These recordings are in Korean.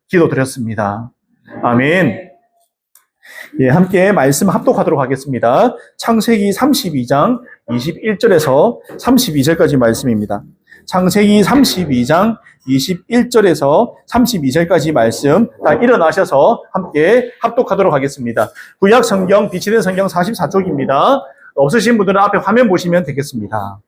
기도드렸습니다. 아멘. 예, 함께 말씀 합독하도록 하겠습니다. 창세기 32장 21절에서 32절까지 말씀입니다. 창세기 32장 21절에서 32절까지 말씀 다 일어나셔서 함께 합독하도록 하겠습니다. 구약 성경, 빛이 된 성경 44쪽입니다. 없으신 분들은 앞에 화면 보시면 되겠습니다.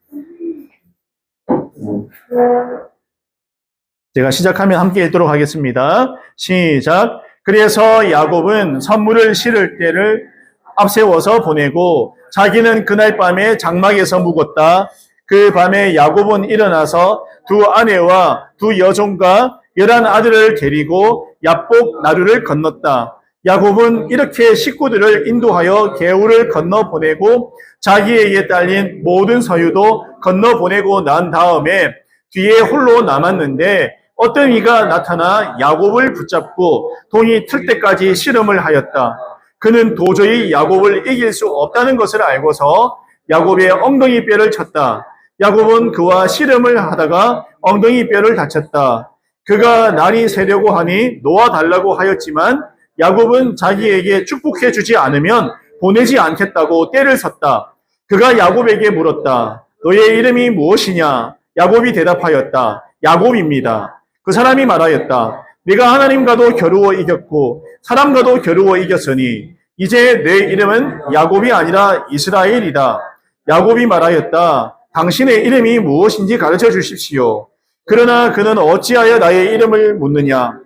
제가 시작하면 함께 읽도록 하겠습니다. 시작. 그래서 야곱은 선물을 실을 때를 앞세워서 보내고 자기는 그날 밤에 장막에서 묵었다. 그 밤에 야곱은 일어나서 두 아내와 두 여종과 11 아들을 데리고 야복 나루를 건넜다. 야곱은 이렇게 식구들을 인도하여 개울을 건너 보내고 자기에게 딸린 모든 서유도 건너 보내고 난 다음에 뒤에 홀로 남았는데 어떤 이가 나타나 야곱을 붙잡고 동이 틀 때까지 씨름을 하였다. 그는 도저히 야곱을 이길 수 없다는 것을 알고서 야곱의 엉덩이 뼈를 쳤다. 야곱은 그와 씨름을 하다가 엉덩이 뼈를 다쳤다. 그가 날이 새려고 하니 놓아달라고 하였지만 야곱은 자기에게 축복해 주지 않으면 보내지 않겠다고 떼를 섰다. 그가 야곱에게 물었다. 너의 이름이 무엇이냐? 야곱이 대답하였다. 야곱입니다. 그 사람이 말하였다. 네가 하나님과도 겨루어 이겼고 사람과도 겨루어 이겼으니 이제 내 이름은 야곱이 아니라 이스라엘이다. 야곱이 말하였다. 당신의 이름이 무엇인지 가르쳐 주십시오. 그러나 그는 어찌하여 나의 이름을 묻느냐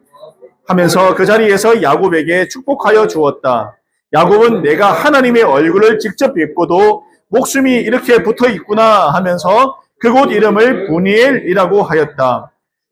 하면서 그 자리에서 야곱에게 축복하여 주었다. 야곱은 내가 하나님의 얼굴을 직접 뵙고도 목숨이 이렇게 붙어 있구나 하면서 그곳 이름을 브니엘이라고 하였다.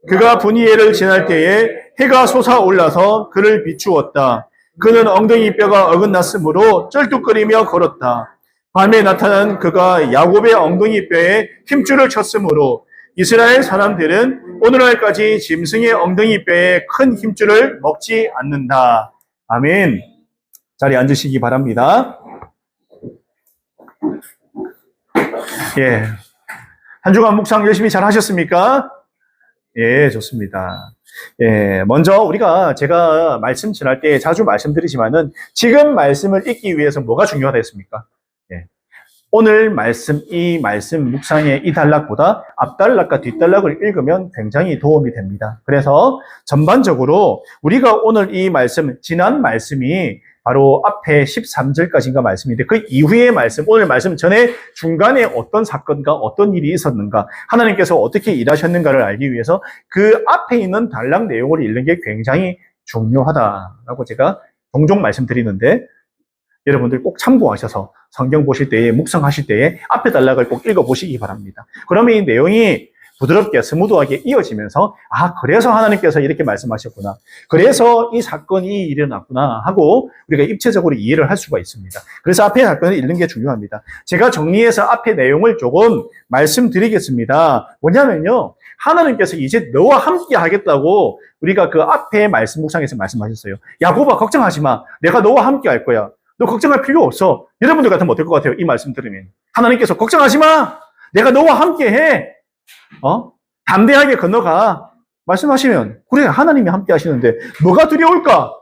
그가 브니엘을 지날 때에 해가 솟아올라서 그를 비추었다. 그는 엉덩이 뼈가 어긋났으므로 쩔뚝거리며 걸었다. 밤에 나타난 그가 야곱의 엉덩이 뼈에 힘줄을 쳤으므로 이스라엘 사람들은 오늘날까지 짐승의 엉덩이 뼈에 큰 힘줄을 먹지 않는다. 아멘. 자리에 앉으시기 바랍니다. 예. 한 주간 묵상 열심히 잘 하셨습니까? 예, 좋습니다. 예, 먼저 제가 말씀 전할 때 자주 말씀드리지만은 지금 말씀을 읽기 위해서 뭐가 중요하다 했습니까? 예. 오늘 이 말씀 묵상의 이 단락보다 앞단락과 뒷단락을 읽으면 굉장히 도움이 됩니다. 그래서 전반적으로 우리가 오늘 이 말씀, 지난 말씀이 바로 앞에 13절까지인가 말씀인데 그 이후의 말씀, 오늘 말씀 전에 중간에 어떤 사건과 어떤 일이 있었는가, 하나님께서 어떻게 일하셨는가를 알기 위해서 그 앞에 있는 단락 내용을 읽는 게 굉장히 중요하다라고 제가 종종 말씀드리는데 여러분들 꼭 참고하셔서 성경 보실 때에, 묵상하실 때에 앞에 단락을 꼭 읽어보시기 바랍니다. 그러면 이 내용이 부드럽게 스무드하게 이어지면서 그래서 하나님께서 이렇게 말씀하셨구나. 그래서 이 사건이 일어났구나 하고 우리가 입체적으로 이해를 할 수가 있습니다. 그래서 앞에 사건을 읽는 게 중요합니다. 제가 정리해서 앞에 내용을 조금 말씀드리겠습니다. 뭐냐면요. 하나님께서 이제 너와 함께 하겠다고 우리가 그 앞에 말씀 묵상에서 말씀하셨어요. 야곱아 걱정하지 마. 내가 너와 함께 할 거야. 너 걱정할 필요 없어. 여러분들 같으면 어떨 것 같아요? 이 말씀 들으면. 하나님께서 걱정하지 마. 내가 너와 함께 해. 담대하게 건너가. 말씀하시면, 그래, 하나님이 함께 하시는데, 뭐가 두려울까?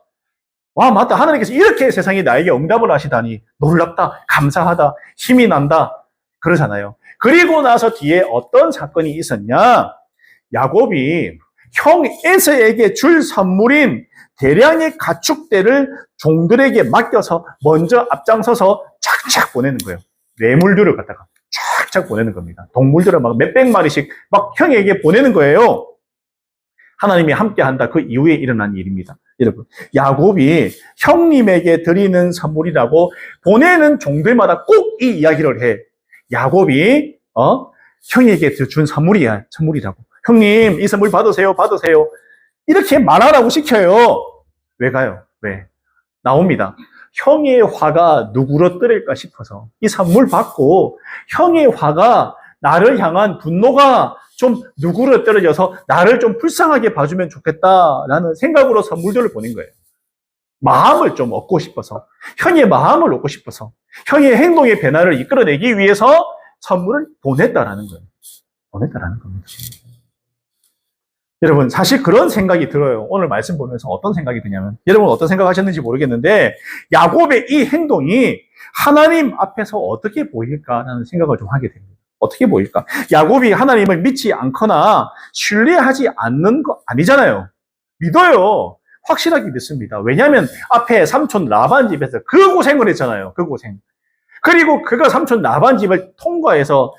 와, 맞다. 하나님께서 이렇게 세상에 나에게 응답을 하시다니. 놀랍다. 감사하다. 힘이 난다. 그러잖아요. 그리고 나서 뒤에 어떤 사건이 있었냐? 야곱이 형 에서에게 줄 선물인 대량의 가축대를 종들에게 맡겨서 먼저 앞장서서 쫙쫙 보내는 거예요. 뇌물들을 갖다가. 쫙쫙 보내는 겁니다. 동물들을 막 몇백 마리씩 막 형에게 보내는 거예요. 하나님이 함께 한다. 그 이후에 일어난 일입니다. 여러분, 야곱이 형님에게 드리는 선물이라고 보내는 종들마다 꼭 이 이야기를 해. 야곱이 형에게 준 선물이라고. 형님, 이 선물 받으세요. 이렇게 말하라고 시켜요. 왜 가요? 왜? 나옵니다. 형의 화가 누그러뜨릴까 싶어서 이 선물 받고 형의 화가 나를 향한 분노가 좀 누그러뜨려져서 나를 좀 불쌍하게 봐주면 좋겠다라는 생각으로 선물들을 보낸 거예요. 마음을 좀 얻고 싶어서, 형의 마음을 얻고 싶어서, 형의 행동의 변화를 이끌어내기 위해서 선물을 보냈다라는 거예요. 보냈다라는 겁니다. 여러분, 사실 그런 생각이 들어요. 오늘 말씀 보면서 어떤 생각이 드냐면, 여러분 어떤 생각 하셨는지 모르겠는데, 야곱의 이 행동이 하나님 앞에서 어떻게 보일까라는 생각을 좀 하게 됩니다. 어떻게 보일까? 야곱이 하나님을 믿지 않거나 신뢰하지 않는 거 아니잖아요. 믿어요. 확실하게 믿습니다. 왜냐하면 앞에 삼촌 라반 집에서 그 고생을 했잖아요. 그 고생. 그리고 그가 삼촌 라반 집을 통과해서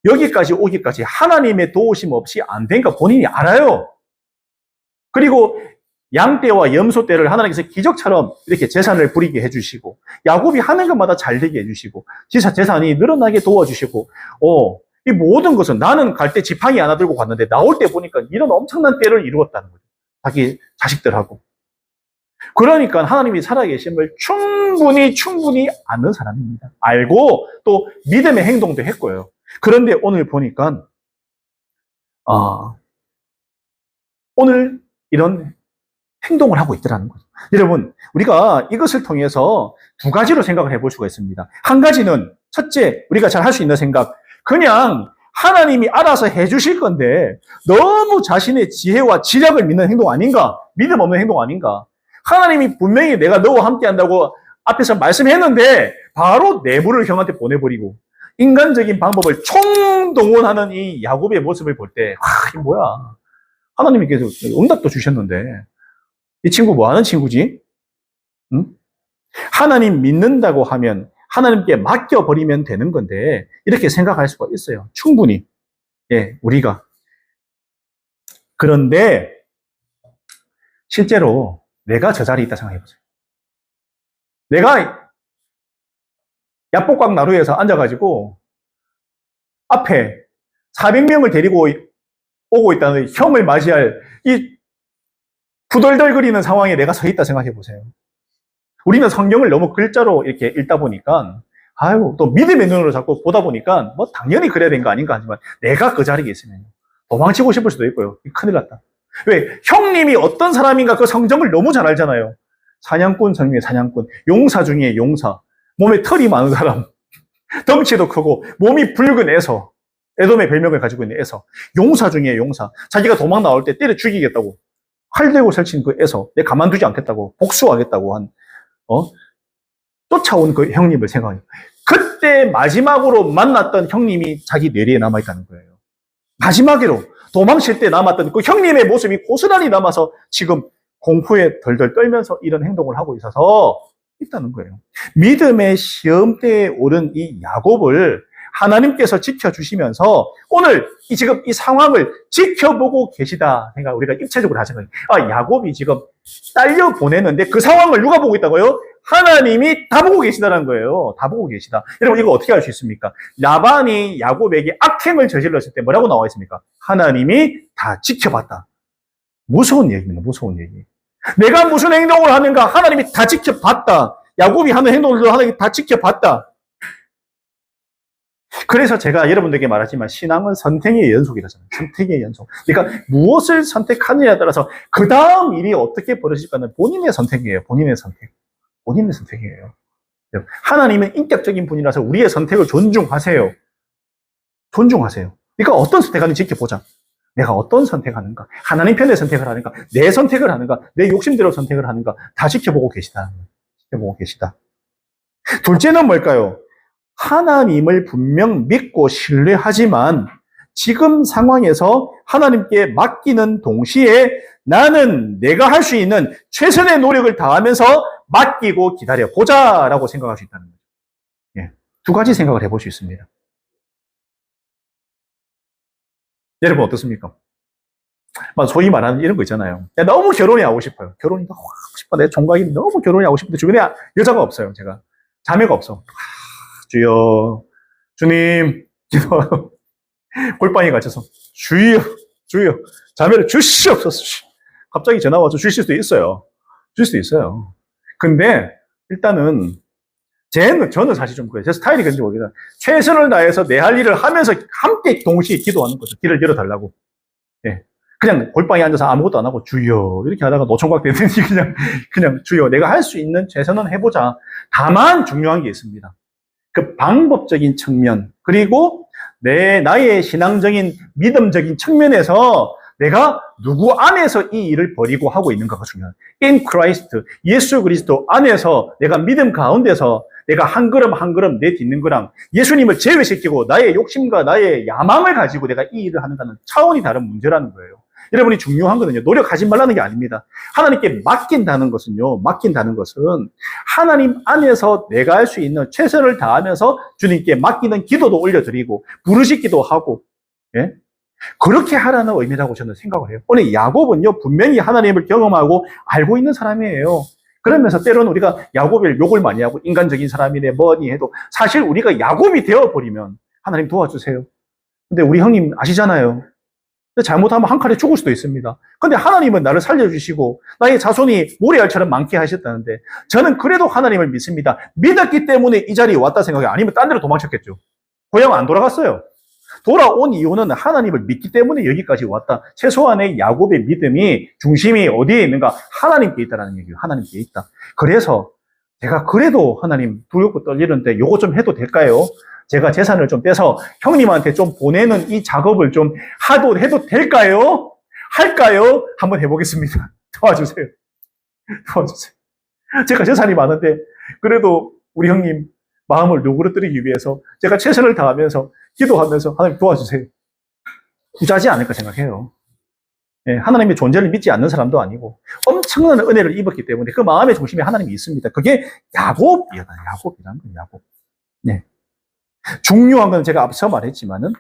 여기까지 오기까지 하나님의 도우심 없이 안 되니까 본인이 알아요. 그리고 양떼와 염소떼를 하나님께서 기적처럼 이렇게 재산을 부리게 해주시고, 야곱이 하는 것마다 잘 되게 해주시고, 재산이 늘어나게 도와주시고, 이 모든 것은 나는 갈 때 지팡이 하나 들고 갔는데 나올 때 보니까 이런 엄청난 때를 이루었다는 거죠. 자기 자식들하고. 그러니까 하나님이 살아계심을 충분히 아는 사람입니다. 알고 또 믿음의 행동도 했고요. 그런데 오늘 보니까 오늘 이런 행동을 하고 있더라는 거죠. 여러분, 우리가 이것을 통해서 두 가지로 생각을 해볼 수가 있습니다. 한 가지는 첫째, 우리가 잘 할 수 있는 생각, 그냥 하나님이 알아서 해주실 건데 너무 자신의 지혜와 지략을 믿는 행동 아닌가? 믿음 없는 행동 아닌가? 하나님이 분명히 내가 너와 함께 한다고 앞에서 말씀했는데 바로 내부를 형한테 보내버리고 인간적인 방법을 총동원하는 이 야곱의 모습을 볼 때, 이게 뭐야? 하나님이 계속 응답도 주셨는데 이 친구 뭐 하는 친구지? 응? 하나님 믿는다고 하면 하나님께 맡겨버리면 되는 건데 이렇게 생각할 수가 있어요. 충분히. 예, 우리가. 그런데 실제로 내가 저 자리에 있다 생각해보세요. 내가 야복강 나루에서 앉아가지고 앞에 400명을 데리고 오고 있다는 형을 맞이할 이 부덜덜거리는 상황에 내가 서 있다 생각해보세요. 우리는 성경을 너무 글자로 이렇게 읽다 보니까 또 믿음의 눈으로 자꾸 보다 보니까 뭐 당연히 그래야 되는 거 아닌가 하지만 내가 그 자리에 있으면 도망치고 싶을 수도 있고요. 큰일 났다. 왜? 형님이 어떤 사람인가 그 성정을 너무 잘 알잖아요. 사냥꾼 중에 사냥꾼, 용사 중에 용사, 몸에 털이 많은 사람, 덩치도 크고 몸이 붉은 에서, 에돔의 별명을 가지고 있는 에서, 용사 중에 용사, 자기가 도망 나올 때 때려 죽이겠다고 활 들고 설친 그 에서, 내 가만두지 않겠다고 복수하겠다고 한 쫓아온 그 형님을 생각해요. 그때 마지막으로 만났던 형님이 자기 뇌리에 남아있다는 거예요. 마지막으로 도망칠 때 남았던 그 형님의 모습이 고스란히 남아서 지금 공포에 덜덜 떨면서 이런 행동을 하고 있어서 있다는 거예요. 믿음의 시험대에 오른 이 야곱을 하나님께서 지켜주시면서 오늘 지금 이 상황을 지켜보고 계시다 생각 우리가 입체적으로 하는 거예요. 야곱이 지금 딸려 보내는데 그 상황을 누가 보고 있다고요? 하나님이 다 보고 계시다는 거예요. 다 보고 계시다. 여러분 이거 어떻게 알 수 있습니까? 라반이 야곱에게 악행을 저질렀을 때 뭐라고 나와 있습니까? 하나님이 다 지켜봤다. 무서운 얘기입니다. 무서운 얘기. 내가 무슨 행동을 하는가 하나님이 다 지켜봤다. 야곱이 하는 행동들도 하나님이 다 지켜봤다. 그래서 제가 여러분들에게 말하지만 신앙은 선택의 연속이라잖아요. 선택의 연속. 그러니까 무엇을 선택하느냐에 따라서 그 다음 일이 어떻게 벌어질까는 본인의 선택이에요. 본인의 선택. 본인의 선택이에요. 하나님은 인격적인 분이라서 우리의 선택을 존중하세요. 존중하세요. 그러니까 어떤 선택하는지 지켜보자. 내가 어떤 선택하는가? 하나님 편의 선택을 하는가? 내 선택을 하는가? 내 욕심대로 선택을 하는가? 다 지켜보고 계시다. 지켜보고 계시다. 둘째는 뭘까요? 하나님을 분명 믿고 신뢰하지만 지금 상황에서 하나님께 맡기는 동시에 나는 내가 할 수 있는 최선의 노력을 다하면서 맡기고 기다려보자라고 생각할 수 있다는 거죠. 예, 두 가지 생각을 해볼 수 있습니다. 여러분 어떻습니까? 소위 말하는 이런 거 있잖아요. 너무 결혼이 하고 싶어요. 결혼이 너무 하고 싶어. 내 총각이 너무 결혼이 하고 싶은데 주변에 여자가 없어요. 제가 자매가 없어. 주여, 주님, 골방에 갇혀서 주여, 주여, 자매를 주시옵소서. 갑자기 전화 와서 주실 수도 있어요. 줄 수도 있어요. 근데 일단은 저는 사실 좀 그래요. 제 스타일이 그런지 모르겠어요. 최선을 다해서 내 할 일을 하면서 함께 동시에 기도하는 거죠. 길을 열어달라고. 예. 그냥 골방에 앉아서 아무것도 안 하고 주여 이렇게 하다가 노총각 되든지 그냥 주여 내가 할 수 있는 최선은 해보자. 다만 중요한 게 있습니다. 그 방법적인 측면 그리고 나의 신앙적인 믿음적인 측면에서 내가 누구 안에서 이 일을 벌이고 하고 있는가가 중요해요. In Christ, 예수 그리스도 안에서 내가 믿음 가운데서 내가 한 걸음 한 걸음 내딛는 거랑 예수님을 제외시키고 나의 욕심과 나의 야망을 가지고 내가 이 일을 하는가는 차원이 다른 문제라는 거예요. 여러분이 중요한 거는요, 노력하지 말라는 게 아닙니다. 하나님께 맡긴다는 것은요, 맡긴다는 것은 하나님 안에서 내가 할 수 있는 최선을 다하면서 주님께 맡기는 기도도 올려드리고 부르짖기도 하고, 예? 그렇게 하라는 의미라고 저는 생각을 해요. 오늘 야곱은요, 분명히 하나님을 경험하고 알고 있는 사람이에요. 그러면서 때로는 우리가 야곱을 욕을 많이 하고 인간적인 사람이네 뭐니 해도 사실 우리가 야곱이 되어버리면 하나님 도와주세요. 근데 우리 형님 아시잖아요. 잘못하면 한 칼에 죽을 수도 있습니다. 근데 하나님은 나를 살려주시고 나의 자손이 모래알처럼 많게 하셨다는데 저는 그래도 하나님을 믿습니다. 믿었기 때문에 이 자리에 왔다 생각해요. 아니면 딴 데로 도망쳤겠죠. 고향 안 돌아갔어요. 돌아온 이유는 하나님을 믿기 때문에 여기까지 왔다. 최소한의 야곱의 믿음이 중심이 어디에 있는가? 하나님께 있다라는 얘기예요. 하나님께 있다. 그래서 제가 그래도 하나님 두렵고 떨리는데 요거 좀 해도 될까요? 제가 재산을 좀 떼서 형님한테 좀 보내는 이 작업을 좀 해도 될까요? 할까요? 한번 해보겠습니다. 도와주세요. 도와주세요. 제가 재산이 많은데 그래도 우리 형님 마음을 누그러뜨리기 위해서 제가 최선을 다하면서 기도하면서 하나님 도와주세요. 부자지 않을까 생각해요. 예, 하나님의 존재를 믿지 않는 사람도 아니고 엄청난 은혜를 입었기 때문에 그 마음의 중심에 하나님이 있습니다. 그게 야곱이라는 거예요. 야곱. 네. 중요한 건 제가 앞서 말했지만은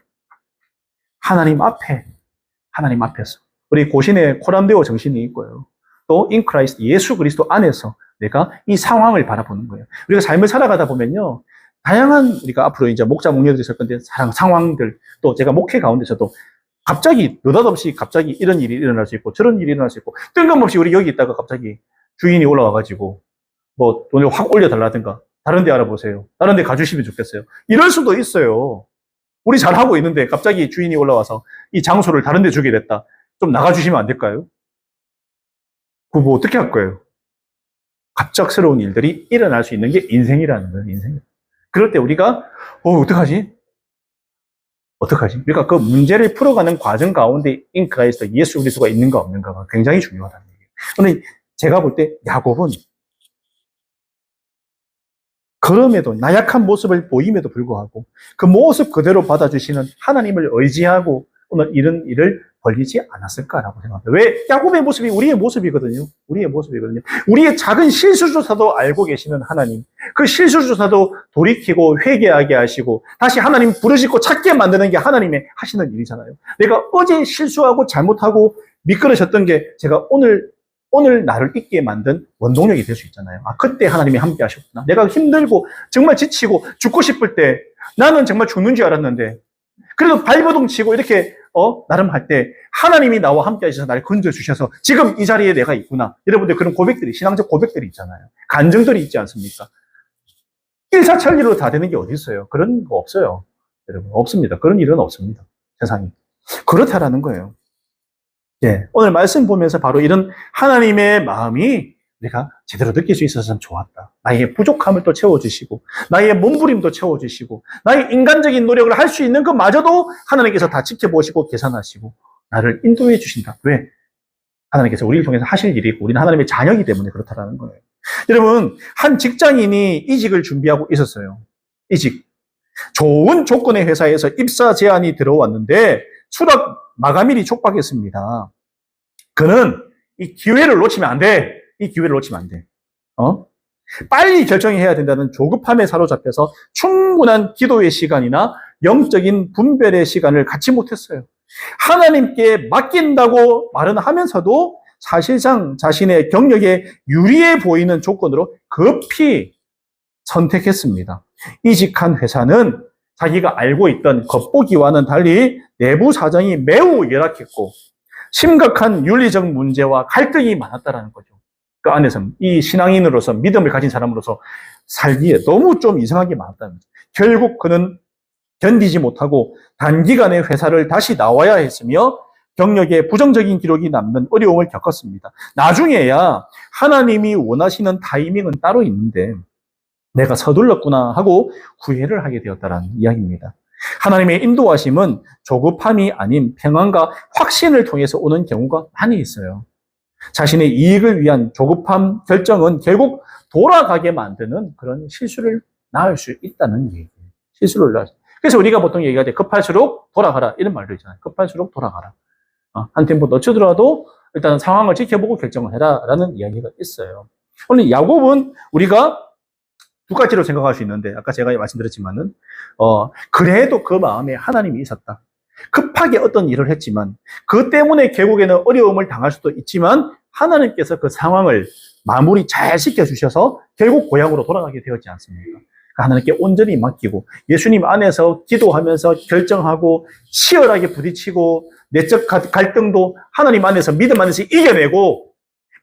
하나님 앞에서 우리 고신의 코람데오 정신이 있고요. 또 in Christ, 예수 그리스도 안에서 내가 이 상황을 바라보는 거예요. 우리가 삶을 살아가다 보면요. 다양한 우리가 앞으로 이제 목자 목녀들이 있을 건데 상황들 또 제가 목회 가운데서도 갑자기 느닷없이 갑자기 이런 일이 일어날 수 있고 저런 일이 일어날 수 있고 뜬금없이 우리 여기 있다가 갑자기 주인이 올라와가지고 뭐 돈을 확 올려달라든가 다른 데 알아보세요. 다른 데 가주시면 좋겠어요. 이럴 수도 있어요. 우리 잘하고 있는데 갑자기 주인이 올라와서 이 장소를 다른 데 주게 됐다. 좀 나가주시면 안 될까요? 그거 뭐 어떻게 할 거예요? 갑작스러운 일들이 일어날 수 있는 게 인생이라는 거예요. 인생. 그럴 때 우리가 어떡하지? 그러니까 그 문제를 풀어가는 과정 가운데 인크라이스트 예수 그리스도가 있는가 없는가가 굉장히 중요하다는 얘기예요. 근데 제가 볼 때 야곱은 그럼에도 나약한 모습을 보임에도 불구하고 그 모습 그대로 받아주시는 하나님을 의지하고 오늘 이런 일을 벌리지 않았을까라고 생각합니다. 왜? 야곱의 모습이 우리의 모습이거든요. 우리의 작은 실수조차도 알고 계시는 하나님. 그 실수조차도 돌이키고 회개하게 하시고 다시 하나님 부르짖고 찾게 만드는 게 하나님의 하시는 일이잖아요. 내가 어제 실수하고 잘못하고 미끄러졌던 게 제가 오늘 나를 있게 만든 원동력이 될 수 있잖아요. 그때 하나님이 함께 하셨구나. 내가 힘들고 정말 지치고 죽고 싶을 때 나는 정말 죽는 줄 알았는데 그래도 발버둥 치고 이렇게 나름 할 때 하나님이 나와 함께 하셔서 나를 건져주셔서 지금 이 자리에 내가 있구나. 여러분들 그런 고백들이 신앙적 고백들이 있잖아요. 간증들이 있지 않습니까? 일사천리로 다 되는 게 어디 있어요? 그런 거 없어요. 여러분 없습니다. 그런 일은 없습니다. 세상에. 그렇다라는 거예요. 예, 오늘 말씀 보면서 바로 이런 하나님의 마음이 내가 제대로 느낄 수 있어서 참 좋았다. 나의 부족함을 또 채워주시고 나의 몸부림도 채워주시고 나의 인간적인 노력을 할 수 있는 것마저도 하나님께서 다 지켜보시고 계산하시고 나를 인도해 주신다. 왜? 하나님께서 우리를 통해서 하실 일이고 우리는 하나님의 자녀이기 때문에 그렇다라는 거예요. 여러분, 한 직장인이 이직을 준비하고 있었어요. 이직. 좋은 조건의 회사에서 입사 제안이 들어왔는데 수락 마감일이 촉박했습니다. 그는 이 기회를 놓치면 안 돼. 빨리 결정해야 된다는 조급함에 사로잡혀서 충분한 기도의 시간이나 영적인 분별의 시간을 갖지 못했어요. 하나님께 맡긴다고 말은 하면서도 사실상 자신의 경력에 유리해 보이는 조건으로 급히 선택했습니다. 이직한 회사는 자기가 알고 있던 겉보기와는 달리 내부 사정이 매우 열악했고 심각한 윤리적 문제와 갈등이 많았다는 거죠. 그 안에서 이 신앙인으로서 믿음을 가진 사람으로서 살기에 너무 좀 이상하게 많았다는 거죠. 결국 그는 견디지 못하고 단기간에 회사를 다시 나와야 했으며 경력에 부정적인 기록이 남는 어려움을 겪었습니다. 나중에야 하나님이 원하시는 타이밍은 따로 있는데 내가 서둘렀구나 하고 후회를 하게 되었다는 이야기입니다. 하나님의 인도하심은 조급함이 아닌 평안과 확신을 통해서 오는 경우가 많이 있어요. 자신의 이익을 위한 조급한 결정은 결국 돌아가게 만드는 그런 실수를 낳을 수 있다는 얘기예요. 실수를 낳을 수. 그래서 우리가 보통 얘기할 때 급할수록 돌아가라 이런 말도 있잖아요. 급할수록 돌아가라. 한 템포 늦추더라도 일단 상황을 지켜보고 결정을 해라라는 이야기가 있어요. 오늘 야곱은 우리가 두 가지로 생각할 수 있는데 아까 제가 말씀드렸지만은 그래도 그 마음에 하나님이 있었다. 급하게 어떤 일을 했지만 그 때문에 결국에는 어려움을 당할 수도 있지만 하나님께서 그 상황을 마무리 잘 시켜주셔서 결국 고향으로 돌아가게 되었지 않습니까? 하나님께 온전히 맡기고 예수님 안에서 기도하면서 결정하고 치열하게 부딪히고 내적 갈등도 하나님 안에서 믿음 안에서 이겨내고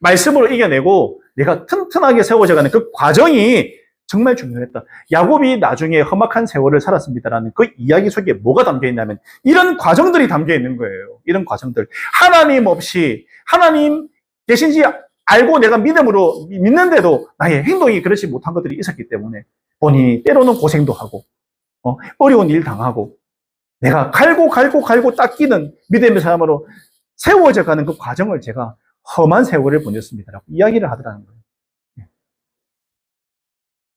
말씀으로 이겨내고 내가 튼튼하게 세워져가는 그 과정이 정말 중요했다. 야곱이 나중에 험악한 세월을 살았습니다라는 그 이야기 속에 뭐가 담겨 있냐면 이런 과정들이 담겨 있는 거예요. 이런 과정들. 하나님 없이 하나님 계신지 알고 내가 믿음으로 믿는데도 나의 행동이 그렇지 못한 것들이 있었기 때문에 본인이 때로는 고생도 하고 어려운 일 당하고 내가 갈고 닦이는 믿음의 사람으로 세워져 가는 그 과정을 제가 험한 세월을 보냈습니다라고 이야기를 하더라는 거예요.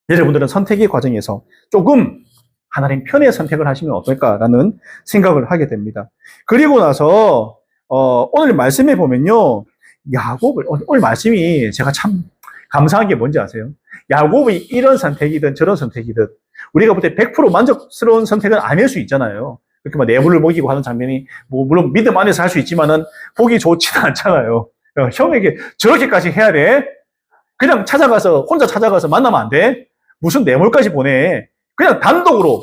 여러분들은 선택의 과정에서 조금 하나님 편의 선택을 하시면 어떨까라는 생각을 하게 됩니다. 그리고 나서 오늘 말씀에 보면요. 야곱을 오늘 말씀이 제가 참 감사한 게 뭔지 아세요? 야곱이 이런 선택이든 저런 선택이든 우리가 볼 때 100% 만족스러운 선택은 아닐 수 있잖아요. 그렇게 막 내부를 먹이고 하는 장면이 뭐 물론 믿음 안에서 할 수 있지만은 보기 좋지는 않잖아요. 형에게 저렇게까지 해야 돼? 그냥 혼자 찾아가서 만나면 안 돼? 무슨 뇌물까지 보내? 그냥 단독으로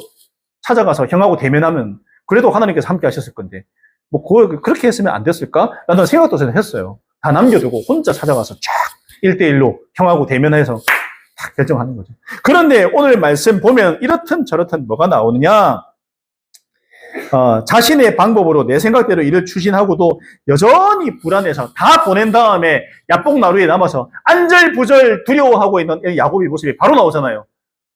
찾아가서 형하고 대면하면 그래도 하나님께서 함께 하셨을 건데 뭐 그렇게 했으면 안 됐을까? 라는 생각도 저는 했어요. 다 남겨두고 혼자 찾아가서 쫙 1대1로 형하고 대면해서 딱 결정하는 거죠. 그런데 오늘 말씀 보면 이렇든 저렇든 뭐가 나오느냐? 자신의 방법으로 내 생각대로 일을 추진하고도 여전히 불안해서 다 보낸 다음에 야복나루에 남아서 안절부절 두려워하고 있는 야곱의 모습이 바로 나오잖아요.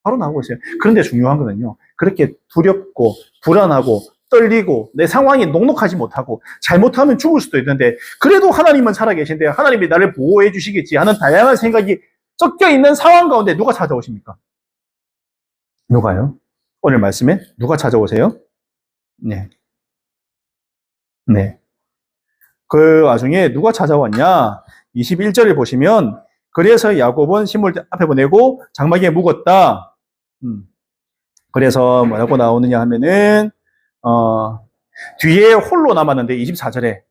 바로 나오고 있어요. 그런데 중요한 거는요. 그렇게 두렵고 불안하고 떨리고 내 상황이 녹록하지 못하고 잘못하면 죽을 수도 있는데 그래도 하나님은 살아계신데 하나님이 나를 보호해 주시겠지 하는 다양한 생각이 섞여 있는 상황 가운데 누가 찾아오십니까? 누가요? 오늘 말씀에 누가 찾아오세요? 네. 네. 그 와중에 누가 찾아왔냐? 21절을 보시면 그래서 야곱은 신물 앞에 보내고 장막에 묵었다. 그래서 뭐라고 나오느냐 하면은 뒤에 홀로 남았는데 24절에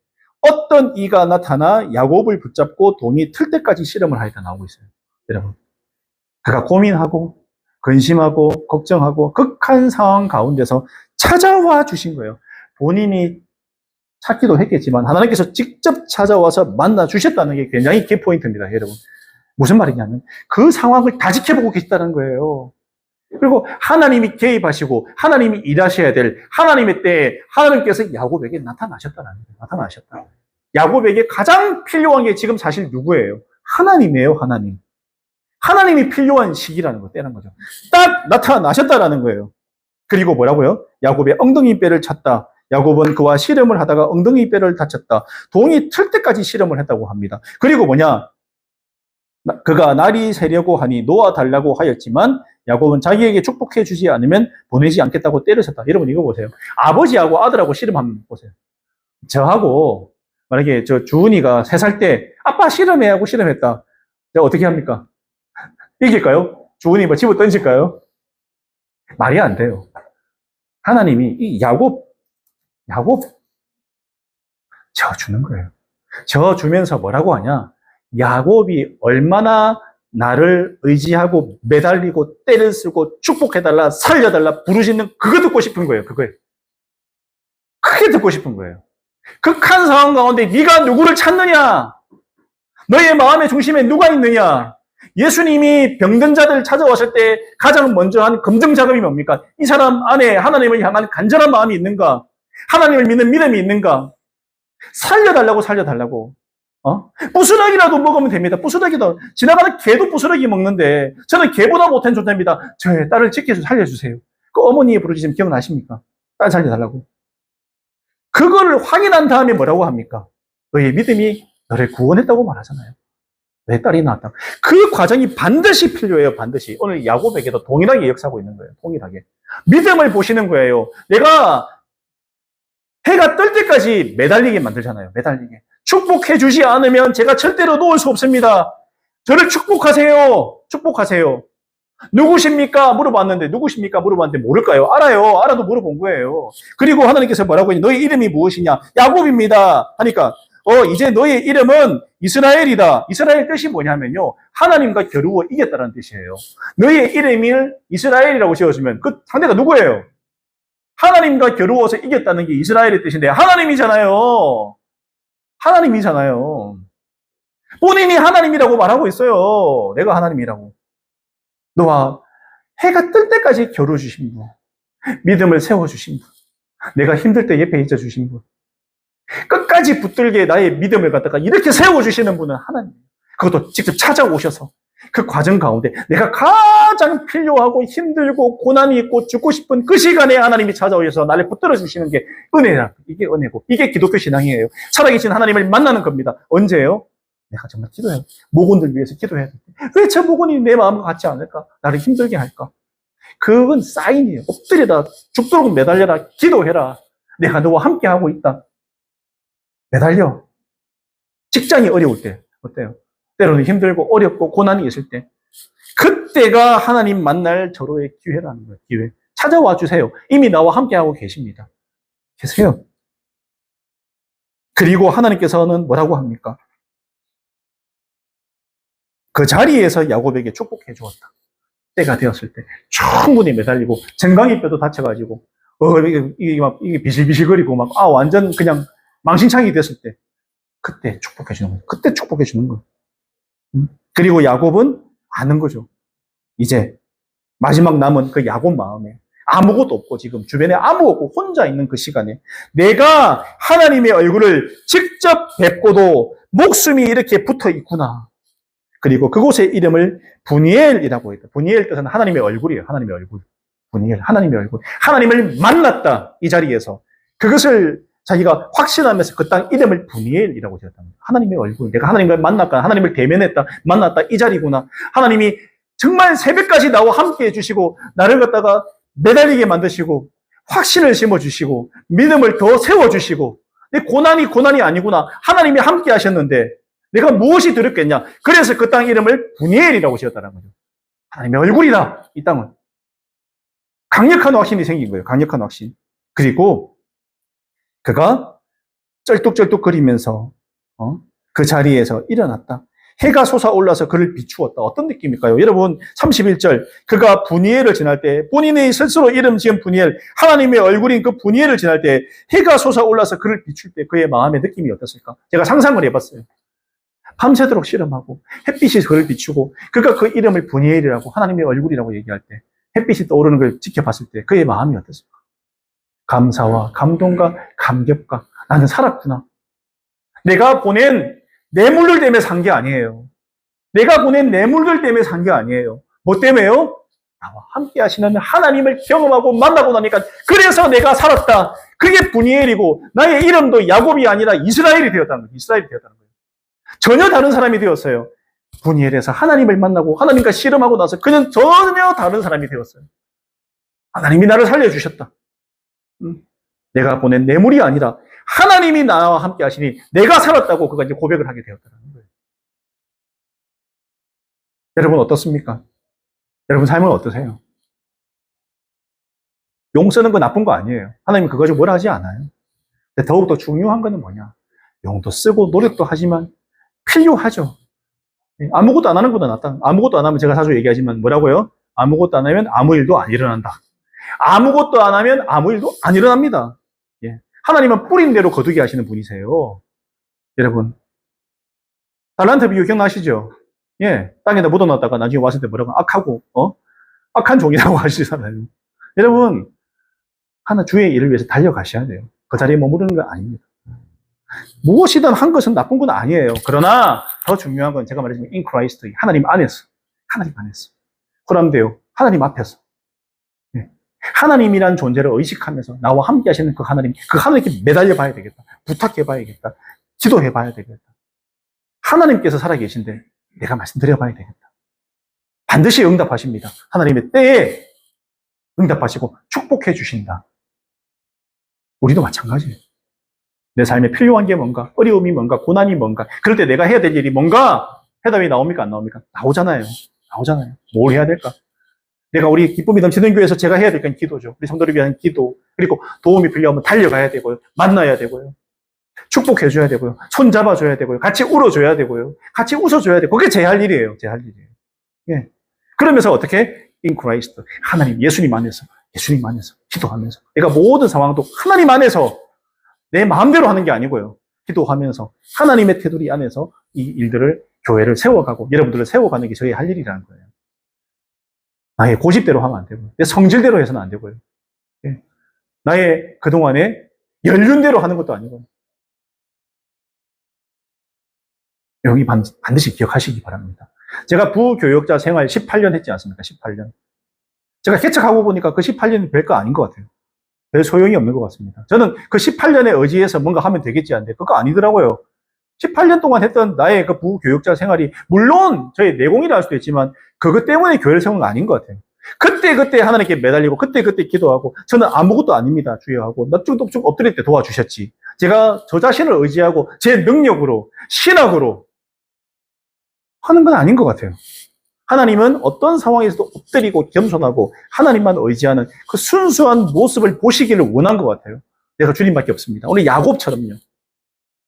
어떤 이가 나타나 야곱을 붙잡고 동이 틀 때까지 실험을 하였다 나오고 있어요. 여러분. 그가 고민하고 근심하고 걱정하고 극한 상황 가운데서 찾아와 주신 거예요. 본인이 찾기도 했겠지만 하나님께서 직접 찾아와서 만나 주셨다는 게 굉장히 키포인트입니다, 여러분. 무슨 말이냐면 그 상황을 다 지켜보고 계시다는 거예요. 그리고 하나님이 개입하시고 하나님이 일하셔야 될 하나님의 때에 하나님께서 야곱에게 나타나셨다는 거예요. 나타나셨다. 야곱에게 가장 필요한 게 지금 사실 누구예요? 하나님이에요, 하나님. 하나님이 필요한 시기라는 거, 때는 거죠. 딱 나타나셨다라는 거예요. 그리고 뭐라고요? 야곱의 엉덩이 뼈를 찼다. 야곱은 그와 씨름을 하다가 엉덩이 뼈를 다쳤다. 동이 틀 때까지 씨름을 했다고 합니다. 그리고 뭐냐? 그가 날이 새려고 하니 놓아달라고 하였지만 야곱은 자기에게 축복해 주지 않으면 보내지 않겠다고 때려쳤다. 여러분 이거 보세요. 아버지하고 아들하고 씨름하면 보세요. 저하고 만약에 저 주은이가 3살 때 아빠 씨름해 하고 씨름했다. 내가 어떻게 합니까? 이길까요? 주은이 뭐 집어 던질까요? 말이 안 돼요. 하나님이 이 야곱 저어주는 거예요. 저어주면서 뭐라고 하냐? 야곱이 얼마나 나를 의지하고 매달리고 때를 쓰고 축복해달라, 살려달라, 부르짖는 그거 듣고 싶은 거예요. 그거예요. 크게 듣고 싶은 거예요. 극한 상황 가운데 네가 누구를 찾느냐? 너의 마음의 중심에 누가 있느냐? 예수님이 병든 자들 찾아왔을 때 가장 먼저 한 검증 작업이 뭡니까? 이 사람 안에 하나님을 향한 간절한 마음이 있는가? 하나님을 믿는 믿음이 있는가? 살려달라고. 부스러기라도 먹으면 됩니다. 부스러기도. 지나가는 개도 부스러기 먹는데 저는 개보다 못한 존재입니다. 저의 딸을 지켜서 살려주세요. 그 어머니의 부르짖음 기억나십니까? 딸 살려달라고. 그걸 확인한 다음에 뭐라고 합니까? 너의 믿음이 너를 구원했다고 말하잖아요. 내 딸이 낳았다. 그 과정이 반드시 필요해요, 반드시. 오늘 야곱에게도 동일하게 역사하고 있는 거예요, 동일하게. 믿음을 보시는 거예요. 내가 해가 뜰 때까지 매달리게 만들잖아요, 매달리게. 축복해 주지 않으면 제가 절대로 놓을 수 없습니다. 저를 축복하세요, 축복하세요. 누구십니까? 물어봤는데, 누구십니까? 물어봤는데 모를까요? 알아요. 알아도 물어본 거예요. 그리고 하나님께서 뭐라고 했냐? 너의 이름이 무엇이냐? 야곱입니다. 하니까, 이제 너의 이름은 이스라엘이다. 이스라엘 뜻이 뭐냐면요. 하나님과 겨루어 이겼다는 뜻이에요. 너의 이름을 이스라엘이라고 지어주면 그 상대가 누구예요? 하나님과 겨루어서 이겼다는 게 이스라엘의 뜻인데, 하나님이잖아요. 하나님이잖아요. 본인이 하나님이라고 말하고 있어요. 내가 하나님이라고. 너와 해가 뜰 때까지 겨루어주신 분, 믿음을 세워주신 분, 내가 힘들 때 옆에 있어주신 분, 끝까지 붙들게 나의 믿음을 갖다가 이렇게 세워주시는 분은 하나님. 그것도 직접 찾아오셔서 그 과정 가운데 내가 가장 필요하고 힘들고 고난이 있고 죽고 싶은 그 시간에 하나님이 찾아오셔서 나를 붙들어 주시는 게 은혜라. 이게 은혜고 이게 기독교 신앙이에요. 살아계신 하나님을 만나는 겁니다. 언제예요? 내가 정말 기도해요. 모건들 위해서 기도해야 돼. 왜 저 모건이 내 마음과 같지 않을까? 나를 힘들게 할까? 그건 사인이에요. 엎드려라. 죽도록 매달려라. 기도해라. 내가 너와 함께하고 있다. 매달려. 직장이 어려울 때 어때요? 때로는 힘들고 어렵고 고난이 있을 때 그때가 하나님 만날 절호의 기회라는 거예요. 기회. 찾아와 주세요. 이미 나와 함께하고 계십니다. 계세요. 그리고 하나님께서는 뭐라고 합니까? 그 자리에서 야곱에게 축복해 주었다. 때가 되었을 때 충분히 매달리고 정강이 뼈도 다쳐가지고 이게 비실비실거리고 막 완전 그냥 망신창이 됐을 때 그때 축복해 주는 거예요. 그때 축복해 주는 거예요. 그리고 야곱은 아는 거죠. 이제 마지막 남은 그 야곱 마음에 아무것도 없고 지금 주변에 아무 없고 혼자 있는 그 시간에 내가 하나님의 얼굴을 직접 뵙고도 목숨이 이렇게 붙어 있구나. 그리고 그곳의 이름을 분이엘이라고 했다. 분이엘 뜻은 하나님의 얼굴이에요. 하나님의 얼굴. 분이엘, 하나님의 얼굴. 하나님을 만났다. 이 자리에서. 그것을 자기가 확신하면서 그 땅 이름을 분이엘이라고 지었답니다. 하나님의 얼굴. 내가 하나님과 만났다. 하나님을 대면했다. 만났다. 이 자리구나. 하나님이 정말 새벽까지 나와 함께 해주시고 나를 갖다가 매달리게 만드시고 확신을 심어주시고 믿음을 더 세워주시고 내 고난이 아니구나. 하나님이 함께 하셨는데 내가 무엇이 두렵겠냐. 그래서 그 땅 이름을 분이엘이라고 지었다는 거죠. 하나님의 얼굴이다. 이 땅은. 강력한 확신이 생긴 거예요. 강력한 확신. 그리고 그가 쩔뚝쩔뚝거리면서 그 자리에서 일어났다. 해가 솟아올라서 그를 비추었다. 어떤 느낌일까요? 여러분 31절 그가 분이엘을 지날 때 본인의 스스로 이름 지은 분이엘 하나님의 얼굴인 그 분이엘을 지날 때 해가 솟아올라서 그를 비출 때 그의 마음의 느낌이 어땠을까? 제가 상상을 해봤어요. 밤새도록 실험하고 햇빛이 그를 비추고 그가 그 이름을 분이엘이라고 하나님의 얼굴이라고 얘기할 때 햇빛이 떠오르는 걸 지켜봤을 때 그의 마음이 어땠을까? 감사와 감동과 감격과 나는 살았구나. 내가 보낸 뇌물들 때문에 산 게 아니에요. 내가 보낸 뇌물들 때문에 산 게 아니에요. 뭐 때문에요? 나와 함께 하시는 하나님을 경험하고 만나고 나니까 그래서 내가 살았다. 그게 분이엘이고 나의 이름도 야곱이 아니라 이스라엘이 되었다는 거예요. 이스라엘이 되었다는 거예요. 전혀 다른 사람이 되었어요. 분이엘에서 하나님을 만나고 하나님과 씨름하고 나서 그는 전혀 다른 사람이 되었어요. 하나님이 나를 살려주셨다. 내가 보낸 뇌물이 아니라 하나님이 나와 함께 하시니 내가 살았다고 그가 이제 고백을 하게 되었다는 거예요. 여러분 어떻습니까? 여러분 삶은 어떠세요? 용 쓰는 거 나쁜 거 아니에요. 하나님 그거 가지고 뭐라 하지 않아요. 근데 더욱더 중요한 거는 뭐냐? 용도 쓰고 노력도 하지만 필요하죠. 아무것도 안 하는 것보다 낫다. 아무것도 안 하면 제가 자주 얘기하지만 뭐라고요? 아무것도 안 하면 아무 일도 안 일어난다. 아무것도 안 하면 아무 일도 안 일어납니다. 예. 하나님은 뿌린 대로 거두게 하시는 분이세요. 여러분 달란트 비유 기억나시죠? 예, 땅에다 묻어놨다가 나중에 왔을 때 뭐라고 악하고 악한 종이라고 하시잖아요. 여러분 하나 주의 일을 위해서 달려가셔야 돼요. 그 자리에 머무르는 건 아닙니다. 무엇이든 한 것은 나쁜 건 아니에요. 그러나 더 중요한 건 제가 말했지만 in Christ 하나님 안에서 호람되어 하나님 앞에서 하나님이란 존재를 의식하면서 나와 함께 하시는 그 하나님께 매달려 봐야 되겠다. 부탁해 봐야겠다. 기도해 봐야 되겠다. 하나님께서 살아계신데 내가 말씀드려 봐야 되겠다. 반드시 응답하십니다. 하나님의 때에 응답하시고 축복해 주신다. 우리도 마찬가지예요. 내 삶에 필요한 게 뭔가, 어려움이 뭔가, 고난이 뭔가, 그럴 때 내가 해야 될 일이 뭔가, 해답이 나옵니까? 안 나옵니까? 나오잖아요. 뭘 해야 될까? 내가 우리 기쁨이 넘치는 교회에서 제가 해야 될 건 기도죠. 우리 성도를 위한 기도. 그리고 도움이 필요하면 달려가야 되고요. 만나야 되고요. 축복해줘야 되고요. 손잡아줘야 되고요. 같이 울어줘야 되고요. 같이 웃어줘야 되고. 그게 제 할 일이에요. 예. 그러면서 어떻게? In Christ. 하나님, 예수님 안에서 기도하면서. 내가 모든 상황도 하나님 안에서 내 마음대로 하는 게 아니고요. 기도하면서 하나님의 테두리 안에서 이 일들을, 교회를 세워가고 여러분들을 세워가는 게 저희 할 일이라는 거예요. 나의 고집대로 하면 안 되고요. 내 성질대로 해서는 안 되고요. 예. 나의 그동안의 연륜대로 하는 것도 아니고요. 여기 반드시 기억하시기 바랍니다. 제가 부교역자 생활 18년 했지 않습니까? 18년. 제가 개척하고 보니까 그 18년이 별거 아닌 것 같아요. 별 소용이 없는 것 같습니다. 저는 그 18년에 의지해서 뭔가 하면 되겠지 않는데 그거 아니더라고요. 18년 동안 했던 나의 그 부교역자 생활이 물론 저의 내공이라 할 수도 있지만 그것 때문에 교회를 세운 건 아닌 것 같아요. 그때 하나님께 매달리고 그때 기도하고 저는 아무것도 아닙니다. 주여 하고 넙죽 엎드릴 때 도와주셨지. 제가 저 자신을 의지하고 제 능력으로 신학으로 하는 건 아닌 것 같아요. 하나님은 어떤 상황에서도 엎드리고 겸손하고 하나님만 의지하는 그 순수한 모습을 보시기를 원한 것 같아요. 내가 주님밖에 없습니다. 오늘 야곱처럼요.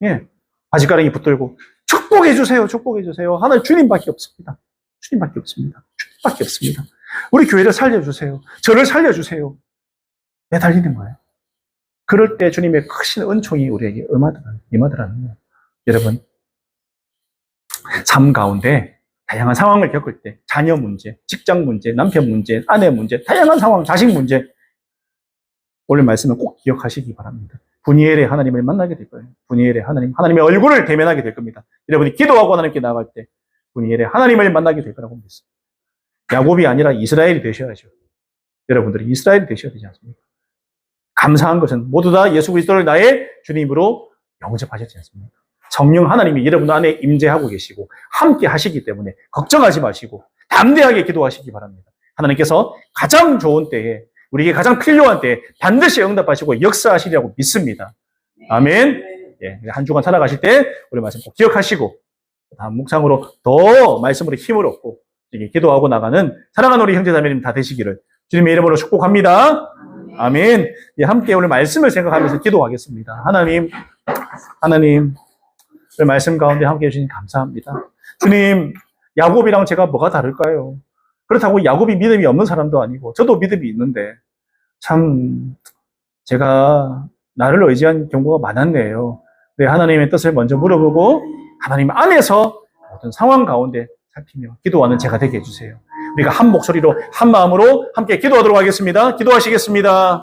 예. 바지가랑이 붙들고 축복해 주세요. 하나님 주님밖에 없습니다. 주님밖에 없습니다. 우리 교회를 살려주세요. 저를 살려주세요. 매달리는 거예요. 그럴 때 주님의 크신 은총이 우리에게 임하더라는 거예요. 여러분, 삶 가운데 다양한 상황을 겪을 때 자녀 문제, 직장 문제, 남편 문제, 아내 문제, 다양한 상황, 자식 문제 오늘 말씀을 꼭 기억하시기 바랍니다. 분이엘의 하나님을 만나게 될 거예요. 분이엘의 하나님의 얼굴을 대면하게 될 겁니다. 여러분이 기도하고 하나님께 나아갈 때 분이엘의 하나님을 만나게 될 거라고 믿습니다. 야곱이 아니라 이스라엘이 되셔야죠. 여러분들이 이스라엘이 되셔야 되지 않습니까? 감사한 것은 모두 다 예수 그리스도를 나의 주님으로 영접하셨지 않습니까? 성령 하나님이 여러분 안에 임재하고 계시고 함께 하시기 때문에 걱정하지 마시고 담대하게 기도하시기 바랍니다. 하나님께서 가장 좋은 때에 우리에게 가장 필요한 때에 반드시 응답하시고 역사하시리라고 믿습니다. 아멘. 예, 한 주간 살아가실 때 우리 말씀 꼭 기억하시고 다음 묵상으로 더 말씀으로 힘을 얻고 기도하고 나가는 사랑하는 우리 형제자매님 다 되시기를 주님의 이름으로 축복합니다. 아멘. 예, 함께 오늘 말씀을 생각하면서 기도하겠습니다. 하나님 오늘 말씀 가운데 함께 해주신 감사합니다. 주님, 야곱이랑 제가 뭐가 다를까요? 그렇다고 야곱이 믿음이 없는 사람도 아니고 저도 믿음이 있는데 참 제가 나를 의지한 경우가 많았네요. 네, 하나님의 뜻을 먼저 물어보고 하나님 안에서 어떤 상황 가운데 살피며 기도하는 제가 되게 해주세요. 우리가 한 목소리로 한 마음으로 함께 기도하도록 하겠습니다. 기도하시겠습니다.